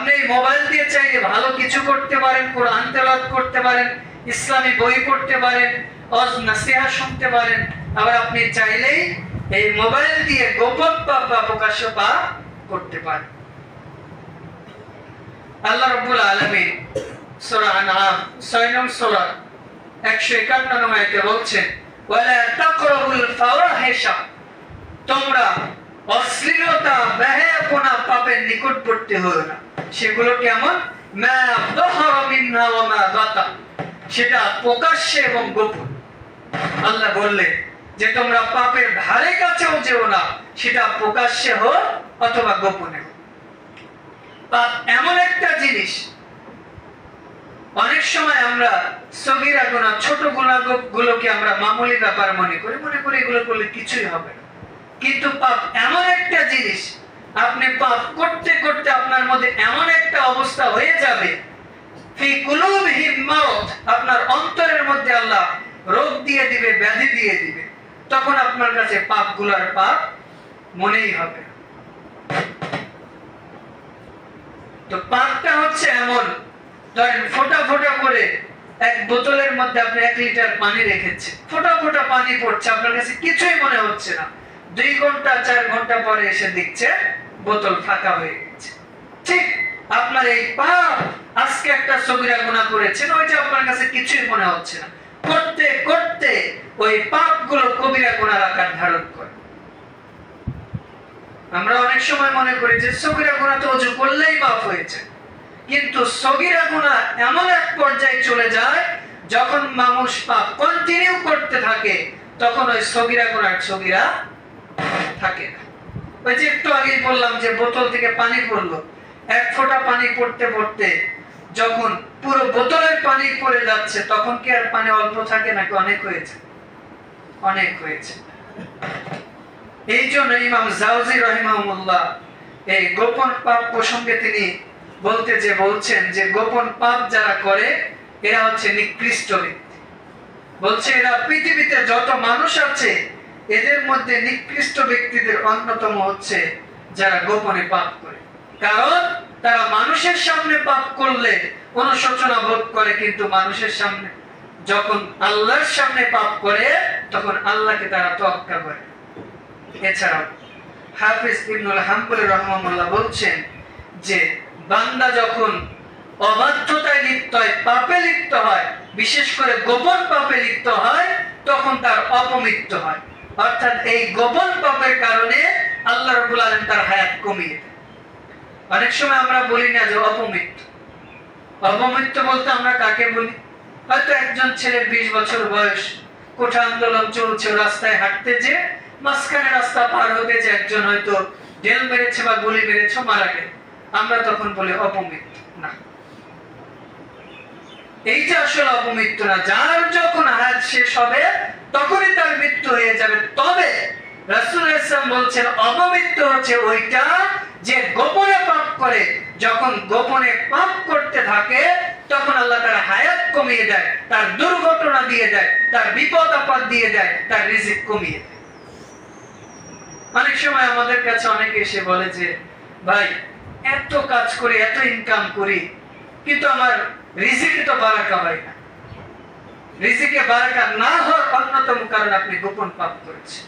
আপনি মোবাইল দিয়ে চাইলে ভালো কিছু করতে পারেন, কোরআন তেলাওয়াত করতে পারেন, ইসলামী বই পড়তে পারেন, ওয়াজ নসিহত শুনতে পারেন। আবার আপনি চাইলেই এই মোবাইল দিয়ে গোপন পাপ বা প্রকাশ্য পাপ করতে পারেন। আল্লাহ রাব্বুল আলামিন সূরা আনআম 6 নং সূরা 151 নং আয়াতে বলছেন, ওয়ালা তাকরাবুল ফাওয়াহিশা, তোমরা অশ্লীলতা বেহায়াপনা পাপের নিকটবর্তী হও না। সেগুলো কেমন? মা যাহারা মিনহা ওয়া মা বাতান, সেটা প্রকাশ্যে এবং গোপন। আল্লাহ বললেন যে তোমরা পাপের ধারে কাছেও যেও না, সেটা প্রকাশ্যে হোক অথবা গোপনে হোক। পাপ এমন একটা জিনিস, অনেক সময় আমরা সগীরা গুনাহ, ছোট গুনাহগুলোকে আমরা মামুলি ব্যাপার মনে করি এগুলো করলে কিছুই হবে না। কিন্তু পাপ এমন একটা জিনিস, আপনি পাপ করতে করতে আপনার মধ্যে এমন একটা অবস্থা হয়ে যাবে, ফি কুলুবিহিম মারাদ, আপনার অন্তরের মধ্যে আল্লাহ রোগ দিয়ে দিবে, ব্যাধি দিয়ে দিবে, তখন আপনার কাছে পাপগুলোর পাপ মনেই হবে। তো পাপটা হচ্ছে এমন, ধরেন ফোঁটা ফোঁটা করে এক বোতলের মধ্যে আপনি 1 লিটার পানি রেখেছেন, ফোঁটা ফোঁটা পানি পড়ছে, আপনার কাছে কিছুই মনে হচ্ছে না। 2 ঘন্টা 4 ঘন্টা পরে এসে দেখছে বোতল ফাঁকা হয়ে গেছে। ঠিক আপনার এই পাপ, আজকে একটা সগীরা গুনাহ করেছেন, ওই যে আপনার কাছে কিছুই মনে হচ্ছে না, করতে করতে ওই পাপগুলো কবিরা গুনার আকার ধারণ করে। আমরা অনেক সময় মনে করি যে সগীরা গুনাহ তো ওযু করলেই মাফ হয়েছে, কিন্তু সগীরা গুনাহ এমন এক পর্যায়ে চলে যায় যখন মানুষ পাপ কন্টিনিউ করতে থাকে, তখন ওই সগীরা গুনাহ সগীরা থাকে না। ওই যে একটু আগেই বললাম যে বোতল থেকে পানি পড়লো, 1 ফোঁটা পানি পড়তে পড়তে যখন পুরো বোতলের পানি পড়ে যাচ্ছে, তখন কি আর পানি অল্প থাকে নাকি অনেক হয়েছে? অনেক হয়েছে। এই জন্য ইমাম জাওজি রাহিমাহুল্লাহ এই গোপন পাপ প্রসঙ্গে তিনি বলছেন যে গোপন পাপ যারা করে এরা হচ্ছে নিকৃষ্ট ব্যক্তি। বলছে এরা পৃথিবীতে যত মানুষ আছে এদের মধ্যে নিকৃষ্ট ব্যক্তিদের অন্যতম হচ্ছে যারা গোপনে পাপ করে। কারণ তারা মানুষের সামনে পাপ করলে অনুশোচনা বোধ করে, কিন্তু মানুষের সামনে যখন আল্লাহর সামনে পাপ করে তখন আল্লাহকে তারা তোয়াক্কা করে। এছাড়াও হাফিজ ইবনুল হাম্বলি রাহিমাহুল্লাহ বলছেন যে বান্দা যখন অবাধ্যতায় লিপ্ত হয়, পাপে লিপ্ত হয়, বিশেষ করে গোপন পাপে লিপ্ত হয়, তখন তার অপমৃত্যু হয়। অর্থাৎ এই গোপন পাপের কারণে আল্লাহ রাব্বুল আলামিন তার হায়াত কমিয়ে দেয়। অনেক সময় আমরা বলি না যে অপমৃত্যু। অপমৃত্যু বলতে আমরা কাকে বলি? হয়তো একজন ছেলের 20 বছর বয়স, কোঠা আন্দোলন চলছে, রাস্তায় হাঁটতে যে মাঝখানে রাস্তা পার হতে যে একজন হয়তো ঢেল মেরেছে বা গুলি মেরেছে, মারা গেল, আমরা তখন বলি অপমৃত্যু। না, এইটা আসলে অপমৃত্যু না। যার যখন হায়াত শেষ হবে তখনই তার মৃত্যু হয়ে যাবে। তবে রাসূল ইসলাম বলছেন অপমৃত্যু হচ্ছে ওইটা যে গোপনে পাপ করে। যখন গোপনে পাপ করতে থাকে তখন আল্লাহ তার হায়াত কমিয়ে দেয়, তার দুর্ঘটনা দিয়ে দেয়, তার বিপদ আপদ দিয়ে দেয়, তার রিজিক কমিয়ে দেয়। অনেক সময় আমাদের কাছে অনেকে এসে বলে যে ভাই এত কাজ করি, এত ইনকাম করি, কিন্তু আমার রিজিকে তো বারাকা হয় না। রিজিকে বারাকা না হওয়ার অন্যতম কারণ আপনি গোপন পাপ করেছেন।